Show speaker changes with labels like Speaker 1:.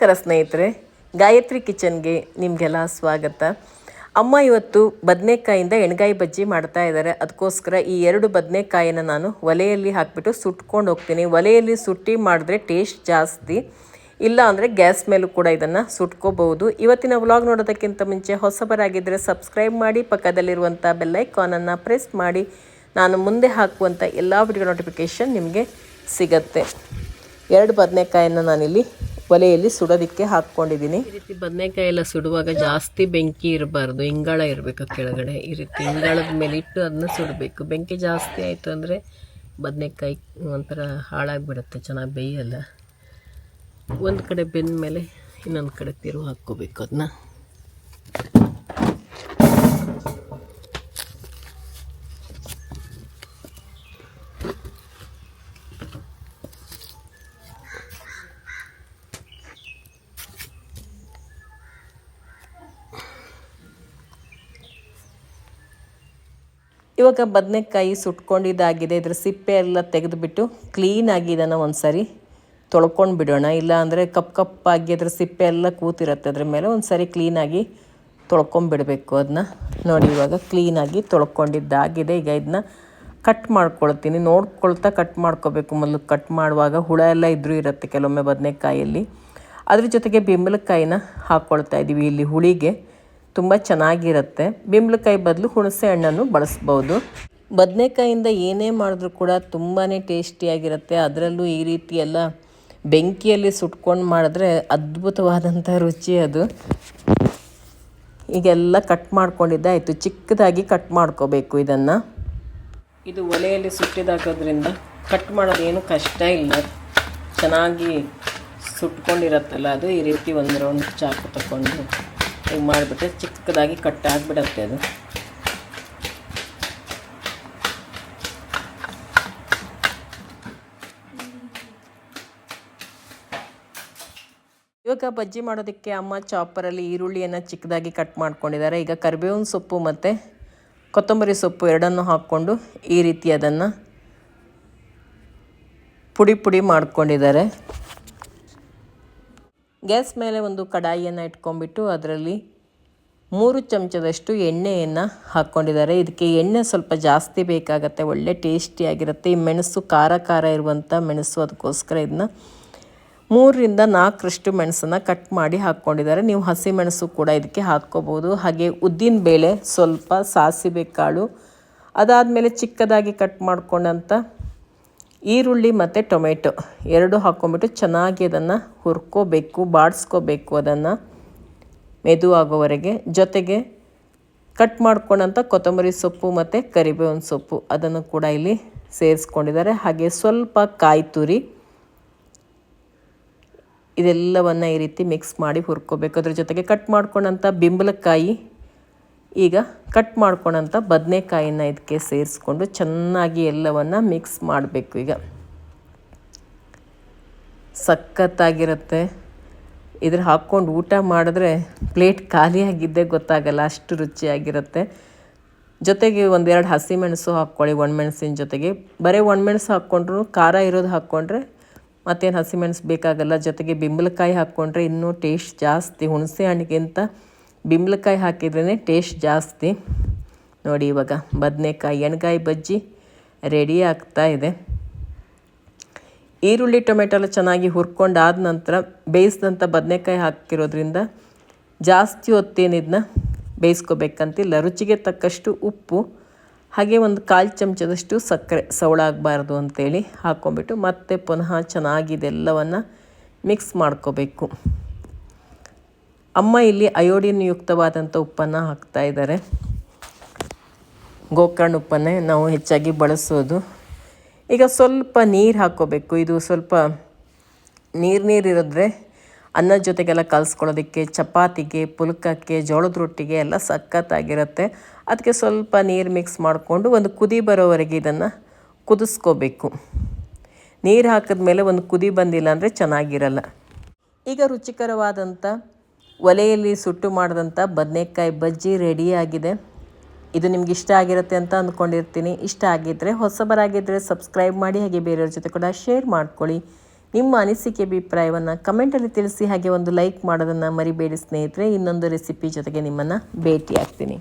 Speaker 1: ನಮಸ್ಕಾರ ಸ್ನೇಹಿತರೆ, ಗಾಯತ್ರಿ ಕಿಚನ್ಗೆ ನಿಮಗೆಲ್ಲ ಸ್ವಾಗತ. ಅಮ್ಮ ಇವತ್ತು ಬದನೆಕಾಯಿಂದ ಎಣ್ಗಾಯಿ ಬಜ್ಜಿ ಮಾಡ್ತಾ ಇದ್ದಾರೆ. ಅದಕ್ಕೋಸ್ಕರ ಈ 2 ಬದನೆಕಾಯಿನ ನಾನು ಒಲೆಯಲ್ಲಿ ಹಾಕಿಬಿಟ್ಟು ಸುಟ್ಕೊಂಡು ಹೋಗ್ತೀನಿ. ಒಲೆಯಲ್ಲಿ ಸುಟ್ಟಿ ಮಾಡಿದ್ರೆ ಟೇಸ್ಟ್ ಜಾಸ್ತಿ, ಇಲ್ಲ ಅಂದರೆ ಗ್ಯಾಸ್ ಮೇಲೂ ಕೂಡ ಇದನ್ನು ಸುಟ್ಕೋಬಹುದು. ಇವತ್ತಿನ ವ್ಲಾಗ್ ನೋಡೋದಕ್ಕಿಂತ ಮುಂಚೆ ಹೊಸಬರಾಗಿದ್ದರೆ ಸಬ್ಸ್ಕ್ರೈಬ್ ಮಾಡಿ, ಪಕ್ಕದಲ್ಲಿರುವಂಥ ಬೆಲ್ಲೈಕಾನನ್ನು ಪ್ರೆಸ್ ಮಾಡಿ. ನಾನು ಮುಂದೆ ಹಾಕುವಂಥ ಎಲ್ಲ ವಿಡಿಯೋ ನೋಟಿಫಿಕೇಷನ್ ನಿಮಗೆ ಸಿಗತ್ತೆ. 2 ಬದನೆಕಾಯನ್ನು ನಾನಿಲ್ಲಿ ಒಲೆಯಲ್ಲಿ ಸುಡೋದಕ್ಕೆ ಹಾಕ್ಕೊಂಡಿದ್ದೀನಿ. ಈ ರೀತಿ ಬದನೆಕಾಯಿ ಎಲ್ಲ ಸುಡುವಾಗ ಜಾಸ್ತಿ ಬೆಂಕಿ ಇರಬಾರ್ದು, ಇಂಗಾಳ ಇರಬೇಕು ಕೆಳಗಡೆ. ಈ ರೀತಿ ಇಂಗಾಳದ ಮೇಲೆ ಇಟ್ಟು ಅದನ್ನ ಸುಡಬೇಕು. ಬೆಂಕಿ ಜಾಸ್ತಿ ಆಯಿತು ಅಂದರೆ ಬದನೆಕಾಯಿ ಒಂಥರ ಹಾಳಾಗಿಬಿಡುತ್ತೆ, ಚೆನ್ನಾಗಿ ಬೇಯಲ್ಲ. ಒಂದು ಕಡೆ ಬೆಂದ ಮೇಲೆ ಇನ್ನೊಂದು ಕಡೆ ತಿರುವು ಹಾಕ್ಕೋಬೇಕು ಅದನ್ನ. ಇವಾಗ ಬದನೆಕಾಯಿ ಸುಟ್ಕೊಂಡಿದ್ದಾಗಿದೆ. ಇದ್ರ ಸಿಪ್ಪೆ ಎಲ್ಲ ತೆಗೆದುಬಿಟ್ಟು ಕ್ಲೀನಾಗಿ ಇದನ್ನು ಒಂದು ಸರಿ ತೊಳ್ಕೊಂಡು ಬಿಡೋಣ. ಇಲ್ಲ ಅಂದರೆ ಕಪ್ಪಾಗಿ ಅದ್ರ ಸಿಪ್ಪೆ ಎಲ್ಲ ಕೂತಿರುತ್ತೆ ಅದ್ರ ಮೇಲೆ. ಒಂದು ಸರಿ ಕ್ಲೀನಾಗಿ ತೊಳ್ಕೊಂಬಿಡಬೇಕು ಅದನ್ನ. ನೋಡಿ, ಇವಾಗ ಕ್ಲೀನಾಗಿ ತೊಳ್ಕೊಂಡಿದ್ದಾಗಿದೆ. ಈಗ ಇದನ್ನ ಕಟ್ ಮಾಡ್ಕೊಳ್ತೀನಿ. ನೋಡ್ಕೊಳ್ತಾ ಕಟ್ ಮಾಡ್ಕೋಬೇಕು. ಮೊದಲು ಕಟ್ ಮಾಡುವಾಗ ಹುಳ ಎಲ್ಲ ಇದ್ರೂ ಇರುತ್ತೆ ಕೆಲವೊಮ್ಮೆ ಬದನೆಕಾಯಲ್ಲಿ. ಅದ್ರ ಜೊತೆಗೆ ಬೆಂಬಲಕಾಯಿನ ಹಾಕ್ಕೊಳ್ತಾ ಇದ್ದೀವಿ. ಇಲ್ಲಿ ಹುಳಿಗೆ ತುಂಬ ಚೆನ್ನಾಗಿರುತ್ತೆ. ಬೆಂಬಲಕಾಯಿ ಬದಲು ಹುಣಸೆ ಹಣ್ಣನ್ನು ಬಳಸ್ಬೋದು. ಬದನೆಕಾಯಿಂದ ಏನೇ ಮಾಡಿದ್ರೂ ಕೂಡ ತುಂಬಾ ಟೇಸ್ಟಿಯಾಗಿರುತ್ತೆ. ಅದರಲ್ಲೂ ಈ ರೀತಿ ಎಲ್ಲ ಬೆಂಕಿಯಲ್ಲಿ ಸುಟ್ಕೊಂಡು ಮಾಡಿದ್ರೆ ಅದ್ಭುತವಾದಂಥ ರುಚಿ ಅದು. ಈಗೆಲ್ಲ ಕಟ್ ಮಾಡ್ಕೊಂಡಿದ್ದಾಯಿತು. ಚಿಕ್ಕದಾಗಿ ಕಟ್ ಮಾಡ್ಕೋಬೇಕು ಇದನ್ನು. ಇದು ಒಲೆಯಲ್ಲಿ ಸುಟ್ಟಿದಾಗೋದ್ರಿಂದ ಕಟ್ ಮಾಡೋದೇನು ಕಷ್ಟ ಇಲ್ಲ. ಚೆನ್ನಾಗಿ ಸುಟ್ಕೊಂಡಿರತ್ತಲ್ಲ ಅದು. ಈ ರೀತಿ ಒಂದು ರೌಂಡ್ ಚಾಕು ತಗೊಂಡು ಈಗ ಮಾಡಿಬಿಟ್ರೆ ಚಿಕ್ಕದಾಗಿ ಕಟ್ ಆಗಿಬಿಡತ್ತೆ ಅದು. ಇವಾಗ ಬಜ್ಜಿ ಮಾಡೋದಕ್ಕೆ ಅಮ್ಮ ಚಾಪರಲ್ಲಿ ಈರುಳ್ಳಿಯನ್ನು ಚಿಕ್ಕದಾಗಿ ಕಟ್ ಮಾಡ್ಕೊಂಡಿದ್ದಾರೆ. ಈಗ ಕರಿಬೇವಿನ ಸೊಪ್ಪು ಮತ್ತು ಕೊತ್ತಂಬರಿ ಸೊಪ್ಪು ಎರಡನ್ನು ಹಾಕ್ಕೊಂಡು ಈ ರೀತಿ ಅದನ್ನು ಪುಡಿ ಮಾಡ್ಕೊಂಡಿದ್ದಾರೆ. ಗ್ಯಾಸ್ ಮೇಲೆ ಒಂದು ಕಡಾಯಿಯನ್ನು ಇಟ್ಕೊಂಡ್ಬಿಟ್ಟು ಅದರಲ್ಲಿ 3 ಚಮಚದಷ್ಟು ಎಣ್ಣೆಯನ್ನು ಹಾಕ್ಕೊಂಡಿದ್ದಾರೆ. ಇದಕ್ಕೆ ಎಣ್ಣೆ ಸ್ವಲ್ಪ ಜಾಸ್ತಿ ಬೇಕಾಗತ್ತೆ, ಒಳ್ಳೆ ಟೇಸ್ಟಿಯಾಗಿರುತ್ತೆ. ಈ ಮೆಣಸು ಖಾರ ಇರುವಂಥ ಮೆಣಸು, ಅದಕ್ಕೋಸ್ಕರ ಇದನ್ನ 3ರಿಂದ 4 ಮೆಣಸನ್ನು ಕಟ್ ಮಾಡಿ ಹಾಕ್ಕೊಂಡಿದ್ದಾರೆ. ನೀವು ಹಸಿ ಮೆಣಸು ಕೂಡ ಇದಕ್ಕೆ ಹಾಕ್ಕೋಬೋದು. ಹಾಗೆ ಉದ್ದಿನ ಬೇಳೆ, ಸ್ವಲ್ಪ ಸಾಸಿವೆ ಕಾಳು, ಅದಾದಮೇಲೆ ಚಿಕ್ಕದಾಗಿ ಕಟ್ ಮಾಡ್ಕೊಂಡಂಥ ಈರುಳ್ಳಿ ಮತ್ತು ಟೊಮೆಟೊ 2 ಹಾಕ್ಕೊಂಬಿಟ್ಟು ಚೆನ್ನಾಗಿ ಅದನ್ನು ಹುರ್ಕೋಬೇಕು, ಬಾಡಿಸ್ಕೋಬೇಕು ಅದನ್ನು ಮೆದುವಾಗೋವರೆಗೆ. ಜೊತೆಗೆ ಕಟ್ ಮಾಡ್ಕೊಂಡಂಥ ಕೊತ್ತಂಬರಿ ಸೊಪ್ಪು ಮತ್ತು ಕರಿಬೇವಿನ ಸೊಪ್ಪು ಅದನ್ನು ಕೂಡ ಇಲ್ಲಿ ಸೇರಿಸ್ಕೊಂಡಿದ್ದಾರೆ. ಹಾಗೆ ಸ್ವಲ್ಪ ಕಾಯಿ ತುರಿ, ಇದೆಲ್ಲವನ್ನು ಈ ರೀತಿ ಮಿಕ್ಸ್ ಮಾಡಿ ಹುರ್ಕೋಬೇಕು. ಅದ್ರ ಜೊತೆಗೆ ಕಟ್ ಮಾಡ್ಕೊಂಡಂಥ ಬೆಂಬಲಕಾಯಿ, ಈಗ ಕಟ್ ಮಾಡ್ಕೊಂಡಂಥ ಬದನೆಕಾಯಿನ ಇದಕ್ಕೆ ಸೇರಿಸ್ಕೊಂಡು ಚೆನ್ನಾಗಿ ಎಲ್ಲವನ್ನು ಮಿಕ್ಸ್ ಮಾಡಬೇಕು. ಈಗ ಸಖತ್ತಾಗಿರುತ್ತೆ. ಇದ್ರ ಹಾಕ್ಕೊಂಡು ಊಟ ಮಾಡಿದ್ರೆ ಪ್ಲೇಟ್ ಖಾಲಿಯಾಗಿದ್ದೇ ಗೊತ್ತಾಗಲ್ಲ, ಅಷ್ಟು ರುಚಿಯಾಗಿರುತ್ತೆ. ಜೊತೆಗೆ 1-2 ಹಸಿಮೆಣಸು ಹಾಕ್ಕೊಳ್ಳಿ ಒಣಮೆಣಸಿನ ಜೊತೆಗೆ. ಬರೀ ಒಣಮೆಣಸು ಹಾಕ್ಕೊಂಡ್ರು, ಖಾರ ಇರೋದು ಹಾಕ್ಕೊಂಡ್ರೆ ಮತ್ತೇನು ಹಸಿಮೆಣಸು ಬೇಕಾಗಲ್ಲ. ಜೊತೆಗೆ ಬೆಂಬಲಕಾಯಿ ಹಾಕ್ಕೊಂಡ್ರೆ ಇನ್ನೂ ಟೇಸ್ಟ್ ಜಾಸ್ತಿ. ಹುಣಸೆ ಹಣ್ಣಿಗಿಂತ ಬೆಂಬಲಕಾಯಿ ಹಾಕಿದ್ರೇ ಟೇಸ್ಟ್ ಜಾಸ್ತಿ. ನೋಡಿ, ಇವಾಗ ಬದನೆಕಾಯಿ ಎಣ್ಗಾಯಿ ಬಜ್ಜಿ ರೆಡಿ ಆಗ್ತಾ ಇದೆ. ಈರುಳ್ಳಿ ಟೊಮೆಟೊ ಎಲ್ಲ ಚೆನ್ನಾಗಿ ಹುರ್ಕೊಂಡಾದ ನಂತರ ಬೇಯಿಸಿದಂಥ ಬದನೆಕಾಯಿ ಹಾಕಿರೋದ್ರಿಂದ ಜಾಸ್ತಿ ಹೊತ್ತೇನು ಇದನ್ನ ಬೇಯಿಸ್ಕೋಬೇಕಂತಿಲ್ಲ. ರುಚಿಗೆ ತಕ್ಕಷ್ಟು ಉಪ್ಪು, ಹಾಗೆ ಒಂದು 1/4 ಚಮಚದಷ್ಟು ಸಕ್ಕರೆ, ಸವಳಾಗಬಾರ್ದು ಅಂತೇಳಿ ಹಾಕ್ಕೊಂಬಿಟ್ಟು ಮತ್ತೆ ಪುನಃ ಚೆನ್ನಾಗಿ ಇದೆಲ್ಲವನ್ನು ಮಿಕ್ಸ್ ಮಾಡ್ಕೋಬೇಕು. ಅಮ್ಮ ಇಲ್ಲಿ ಅಯೋಡಿನ್ ಯುಕ್ತವಾದಂಥ ಉಪ್ಪನ್ನು ಹಾಕ್ತಾ ಇದ್ದಾರೆ. ಗೋಕರ್ಣ ಉಪ್ಪನ್ನೇ ನಾವು ಹೆಚ್ಚಾಗಿ ಬಳಸೋದು. ಈಗ ಸ್ವಲ್ಪ ನೀರು ಹಾಕ್ಕೋಬೇಕು. ಇದು ಸ್ವಲ್ಪ ನೀರಿರಿದ್ರೆ ಅನ್ನದ ಜೊತೆಗೆಲ್ಲ ಕಲಿಸ್ಕೊಳ್ಳೋದಕ್ಕೆ, ಚಪಾತಿಗೆ, ಪುಲ್ಕಕ್ಕೆ, ಜೋಳದ ರೊಟ್ಟಿಗೆ ಎಲ್ಲ ಸಖತ್ತಾಗಿರುತ್ತೆ. ಅದಕ್ಕೆ ಸ್ವಲ್ಪ ನೀರು ಮಿಕ್ಸ್ ಮಾಡಿಕೊಂಡು ಒಂದು ಕುದಿ ಬರೋವರೆಗೆ ಇದನ್ನು ಕುದಿಸ್ಕೋಬೇಕು. ನೀರು ಹಾಕಿದ್ಮೇಲೆ ಒಂದು ಕುದಿ ಬಂದಿಲ್ಲ ಅಂದರೆ ಚೆನ್ನಾಗಿರಲ್ಲ. ಈಗ ರುಚಿಕರವಾದಂಥ ಒಲೆಯಲ್ಲಿ ಸುಟ್ಟು ಮಾಡಿದಂಥ ಬದನೆಕಾಯಿ ಬಜ್ಜಿ ರೆಡಿಯಾಗಿದೆ. ಇದು ನಿಮ್ಗೆ ಇಷ್ಟ ಆಗಿರುತ್ತೆ ಅಂತ ಅಂದ್ಕೊಂಡಿರ್ತೀನಿ. ಇಷ್ಟ ಆಗಿದ್ದರೆ ಹೊಸಬರಾಗಿದ್ದರೆ ಸಬ್ಸ್ಕ್ರೈಬ್ ಮಾಡಿ, ಹಾಗೆ ಬೇರೆಯವ್ರ ಜೊತೆ ಕೂಡ ಶೇರ್ ಮಾಡ್ಕೊಳ್ಳಿ. ನಿಮ್ಮ ಅನಿಸಿಕೆ ಅಭಿಪ್ರಾಯವನ್ನು ಕಮೆಂಟಲ್ಲಿ ತಿಳಿಸಿ. ಹಾಗೆ ಒಂದು ಲೈಕ್ ಮಾಡೋದನ್ನು ಮರಿಬೇಡಿ ಸ್ನೇಹಿತರೆ. ಇನ್ನೊಂದು ರೆಸಿಪಿ ಜೊತೆಗೆ ನಿಮ್ಮನ್ನು ಭೇಟಿ ಆಗ್ತೀನಿ.